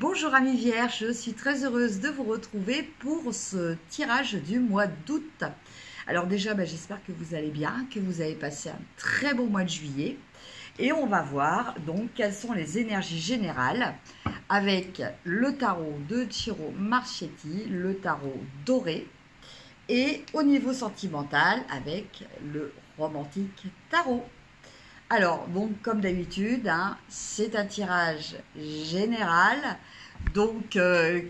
Bonjour amis vierges, je suis très heureuse de vous retrouver pour ce tirage du mois d'août. Alors déjà, j'espère que vous allez bien, que vous avez passé un très bon mois de juillet. Et on va voir donc quelles sont les énergies générales avec le tarot de Ciro Marchetti, le tarot doré. Et au niveau sentimental avec le romantique tarot. Alors, donc, comme d'habitude, c'est un tirage général, donc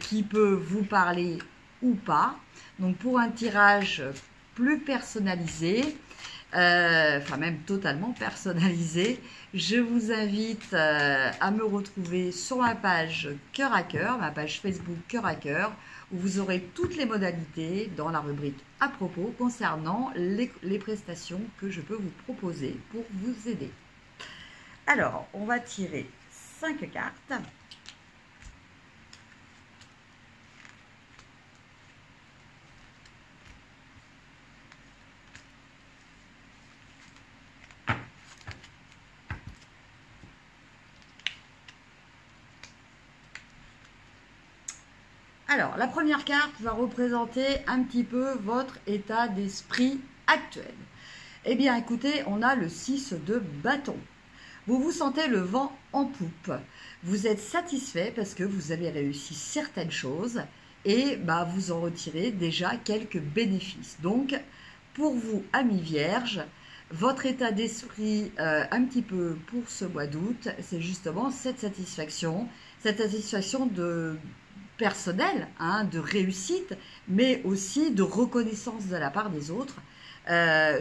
qui peut vous parler ou pas. Donc, pour un tirage plus personnalisé, enfin même totalement personnalisé, je vous invite à me retrouver sur ma page Cœur à Cœur, ma page Facebook Cœur à Cœur, où vous aurez toutes les modalités dans la rubrique à propos concernant les prestations que je peux vous proposer pour vous aider. Alors, on va tirer 5 cartes. Alors, la première carte va représenter un petit peu votre état d'esprit actuel. Eh bien, écoutez, on a le 6 de bâton. Vous vous sentez le vent en poupe. Vous êtes satisfait parce que vous avez réussi certaines choses et vous en retirez déjà quelques bénéfices. Donc, pour vous, amis vierges, votre état d'esprit un petit peu pour ce mois d'août, c'est justement cette satisfaction de personnelle, de réussite, mais aussi de reconnaissance de la part des autres,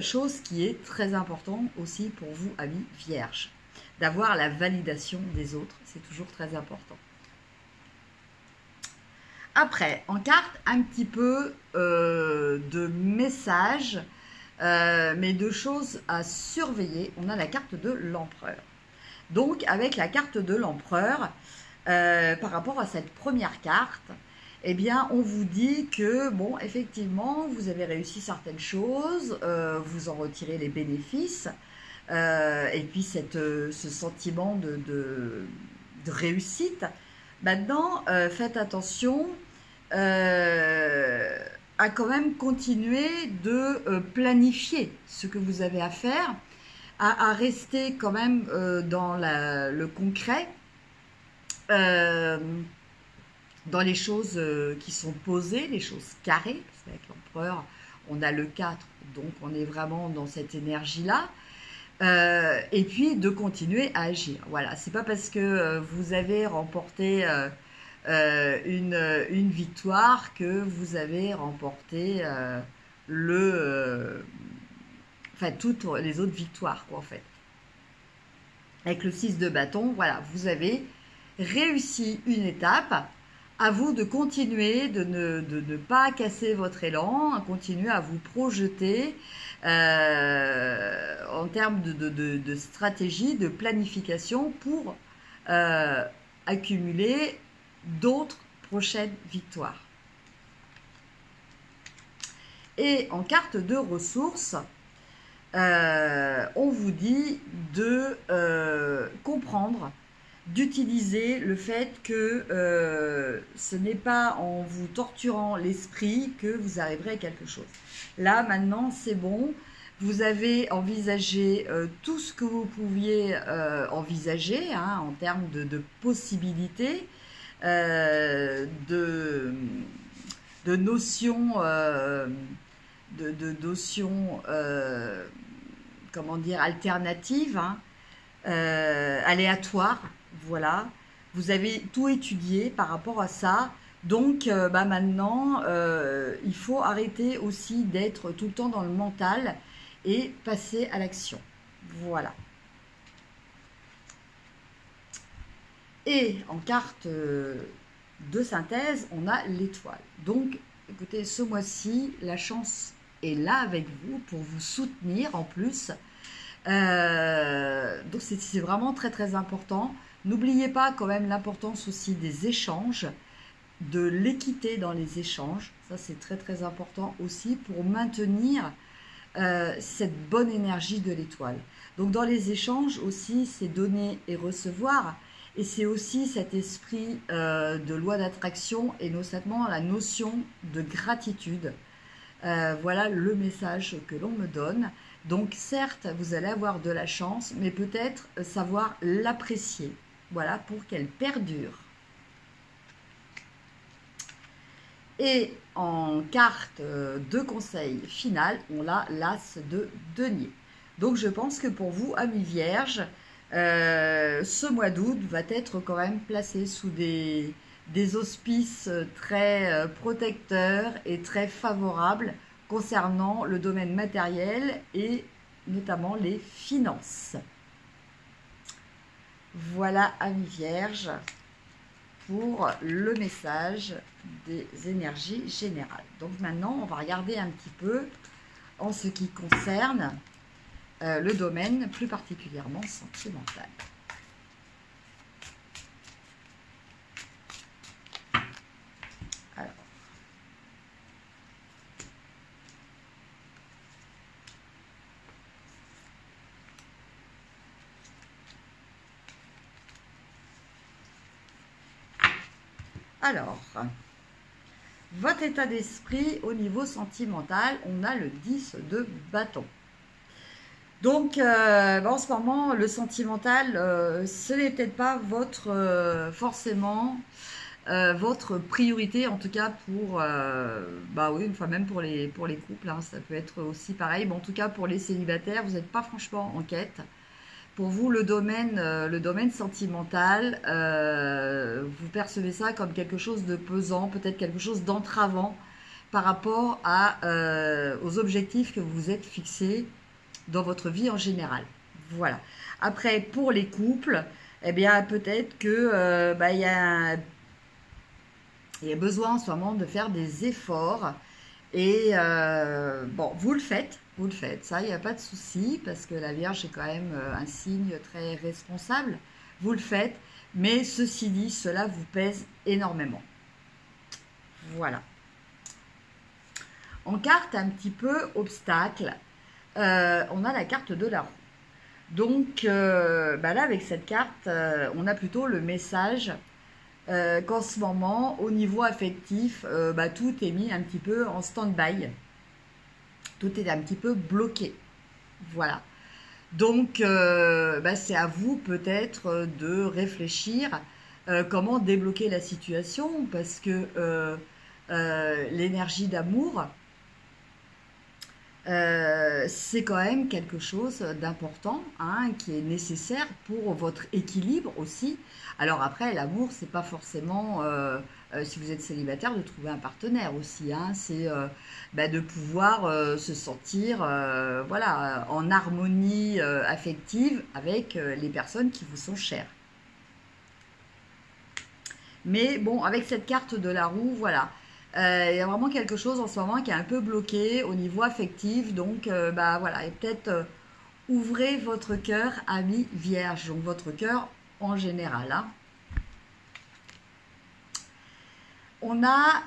chose qui est très importante aussi pour vous, amis vierges. D'avoir la validation des autres, c'est toujours très important. Après, en carte, un petit peu de messages, mais de choses à surveiller. On a la carte de l'empereur. Donc, avec la carte de l'empereur, par rapport à cette première carte, eh bien, on vous dit que, bon, effectivement, vous avez réussi certaines choses, vous en retirez les bénéfices, et puis ce sentiment de réussite. Maintenant, faites attention à quand même continuer de planifier ce que vous avez à faire, à rester quand même dans le concret, dans les choses qui sont posées, les choses carrées, parce qu'avec l'empereur, on a le 4, donc on est vraiment dans cette énergie-là. Et puis de continuer à agir. Voilà, c'est pas parce que vous avez remporté une victoire que vous avez remporté toutes les autres victoires, quoi, en fait. Avec le 6 de bâton, voilà, vous avez réussi une étape. À vous de continuer, de ne pas casser votre élan, continuer à vous projeter en termes de stratégie, de planification pour accumuler d'autres prochaines victoires. Et en carte de ressources, on vous dit de comprendre, d'utiliser le fait que ce n'est pas en vous torturant l'esprit que vous arriverez à quelque chose. Là, maintenant, c'est bon. Vous avez envisagé tout ce que vous pouviez envisager en termes de possibilités, de notions, comment dire, alternatives, aléatoires. Voilà, vous avez tout étudié par rapport à ça. Donc, maintenant, il faut arrêter aussi d'être tout le temps dans le mental et passer à l'action. Voilà. Et en carte de synthèse, on a l'étoile. Donc, écoutez, ce mois-ci, la chance est là avec vous pour vous soutenir en plus. Donc, c'est vraiment très, très important. N'oubliez pas quand même l'importance aussi des échanges, de l'équité dans les échanges. Ça, c'est très, très important aussi pour maintenir cette bonne énergie de l'étoile. Donc, dans les échanges aussi, c'est donner et recevoir. Et c'est aussi cet esprit de loi d'attraction et notamment la notion de gratitude. Voilà le message que l'on me donne. Donc certes, vous allez avoir de la chance, mais peut-être savoir l'apprécier. Voilà, pour qu'elle perdure. Et en carte de conseil final, on a l'As de denier. Donc je pense que pour vous, amis vierges, ce mois d'août va être quand même placé sous des auspices très protecteurs et très favorables concernant le domaine matériel et notamment les finances. Voilà, amis vierges, pour le message des énergies générales. Donc maintenant, on va regarder un petit peu en ce qui concerne le domaine plus particulièrement sentimental. Alors, votre état d'esprit au niveau sentimental, on a le 10 de bâton. Donc, en ce moment, le sentimental, ce n'est peut-être pas votre, forcément, votre priorité, en tout cas pour, oui, enfin même pour les couples, hein, ça peut être aussi pareil. Bon, en tout cas, pour les célibataires, vous n'êtes pas franchement en quête. Pour vous, le domaine sentimental, vous percevez ça comme quelque chose de pesant, peut-être quelque chose d'entravant par rapport aux objectifs que vous vous êtes fixés dans votre vie en général. Voilà. Après, pour les couples, eh bien, peut-être que il y a besoin en ce moment de faire des efforts. Et bon, vous le faites, ça, il n'y a pas de souci, parce que la Vierge est quand même un signe très responsable. Vous le faites, mais ceci dit, cela vous pèse énormément. Voilà. En carte un petit peu obstacle, on a la carte de la roue. Donc là, avec cette carte, on a plutôt le message qu'en ce moment, au niveau affectif, tout est mis un petit peu en stand-by. Tout est un petit peu bloqué. Voilà. Donc, c'est à vous peut-être de réfléchir comment débloquer la situation, parce que l'énergie d'amour, c'est quand même quelque chose d'important, hein, qui est nécessaire pour votre équilibre aussi. Alors après, l'amour, c'est pas forcément, si vous êtes célibataire, de trouver un partenaire aussi, hein, c'est de pouvoir se sentir voilà, en harmonie affective avec les personnes qui vous sont chères. Mais bon, avec cette carte de la roue, voilà. Il y a vraiment quelque chose en ce moment qui est un peu bloqué au niveau affectif. Donc, voilà. Et peut-être ouvrez votre cœur, amis vierges. Donc, votre cœur en général. Hein. On a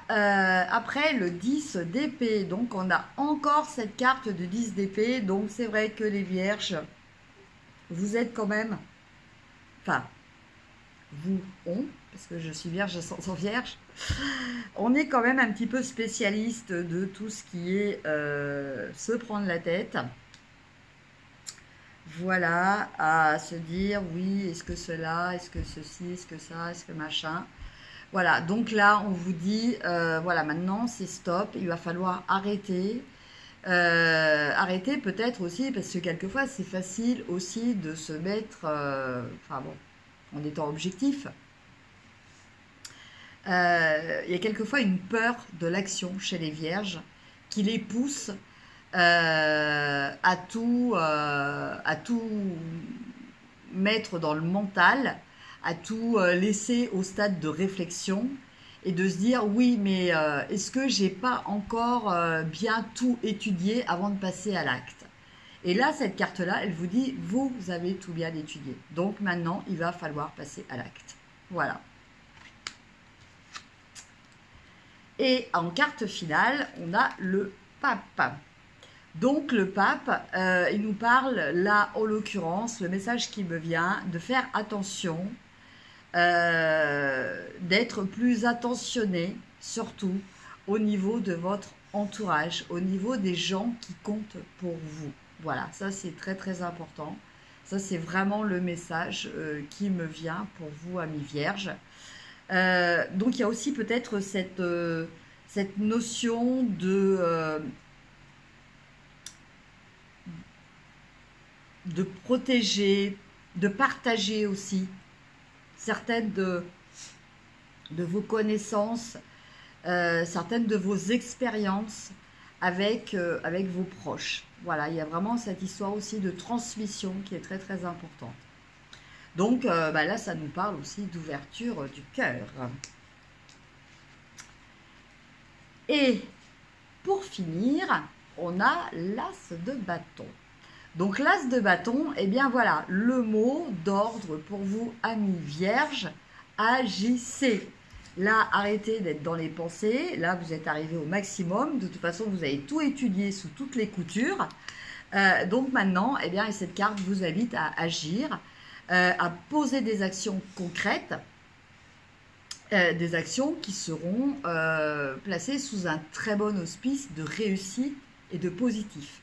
après le 10 d'épée. Donc, on a encore cette carte de 10 d'épée. Donc, c'est vrai que les vierges, vous êtes quand même... Enfin, vous, parce que je suis vierge, sans vierge, on est quand même un petit peu spécialiste de tout ce qui est se prendre la tête. Voilà, à se dire, oui, est-ce que cela, est-ce que ceci, est-ce que ça, est-ce que machin. Voilà, donc là, on vous dit, voilà, maintenant, c'est stop, il va falloir arrêter. Arrêter peut-être aussi, parce que quelquefois, c'est facile aussi de se mettre, en étant objectif. Il y a quelquefois une peur de l'action chez les vierges qui les pousse à tout mettre dans le mental, à tout laisser au stade de réflexion et de se dire oui, mais est-ce que j'ai pas encore bien tout étudié avant de passer à l'acte? Et là, cette carte-là, elle vous dit vous avez tout bien étudié. Donc maintenant, il va falloir passer à l'acte. Voilà. Et en carte finale, on a le pape. Donc le pape, il nous parle là, en l'occurrence, le message qui me vient, de faire attention d'être plus attentionné, surtout au niveau de votre entourage, au niveau des gens qui comptent pour vous. Voilà, ça c'est très très important. Ça c'est vraiment le message qui me vient pour vous, amis vierges. Donc il y a aussi peut-être cette notion de protéger, de partager aussi certaines de vos connaissances, certaines de vos expériences avec vos proches. Voilà, il y a vraiment cette histoire aussi de transmission qui est très très importante. Donc là, ça nous parle aussi d'ouverture du cœur. Et pour finir, on a l'as de bâton. Donc l'as de bâton, eh bien voilà, le mot d'ordre pour vous, amis vierges, agissez. Là, arrêtez d'être dans les pensées. Là, vous êtes arrivé au maximum. De toute façon, vous avez tout étudié sous toutes les coutures. Donc maintenant, eh bien, cette carte vous invite à agir, à poser des actions concrètes, des actions qui seront placées sous un très bon auspice de réussite et de positif.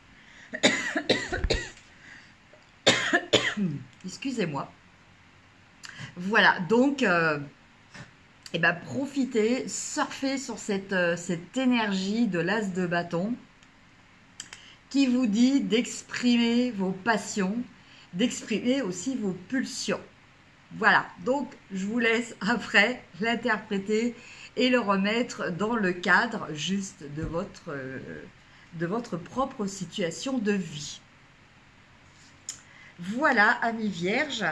Excusez-moi. Voilà, donc profitez, surfez sur cette énergie de l'as de bâton qui vous dit d'exprimer vos passions, d'exprimer aussi vos pulsions. Voilà, donc je vous laisse après l'interpréter et le remettre dans le cadre juste de votre propre situation de vie. Voilà, amis vierges,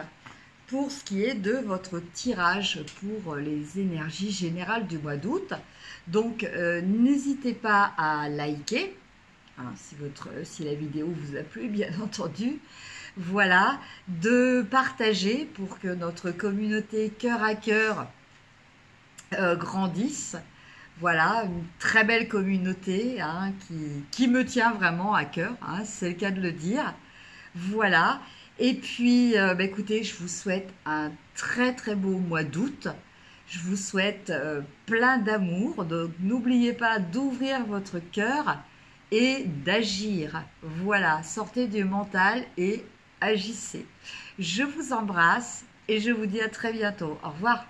pour ce qui est de votre tirage pour les énergies générales du mois d'août. Donc, n'hésitez pas à liker, hein, si la vidéo vous a plu, bien entendu. Voilà, de partager pour que notre communauté cœur à cœur grandisse. Voilà, une très belle communauté hein, qui me tient vraiment à cœur, hein, c'est le cas de le dire. Voilà, et puis écoutez, je vous souhaite un très très beau mois d'août. Je vous souhaite plein d'amour, donc n'oubliez pas d'ouvrir votre cœur et d'agir. Voilà, sortez du mental et agissez. Je vous embrasse et je vous dis à très bientôt. Au revoir.